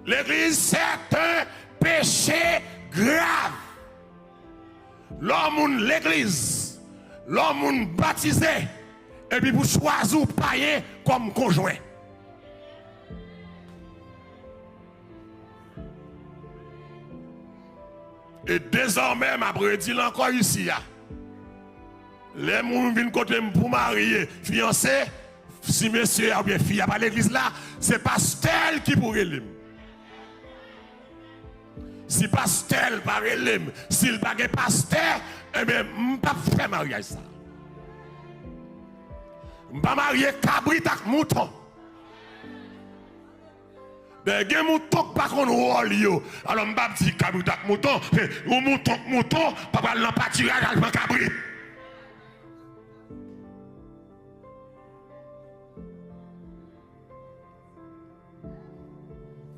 L'église, c'est un péché grave. L'homme, l'église, l'homme baptisé, et puis pour choisir païen comme conjoint. Et désormais, ma dit encore ici, les gens viennent côté pour marier, fiancé, si monsieur ou bien fille à l'église là, c'est pasteur qui pourrait l'aimer. Si pasteur pas l'aimer, s'il pas pasteur, eh bien, je ne peux pas faire mariage ça. Je ne peux pas marier cabrit avec mouton. Ben, il y a des moutons qui ne sont pas rôle. Alors, je ne peux pas dire cabrit avec mouton, ou mouton, papa n'a pas tiré avec cabrit.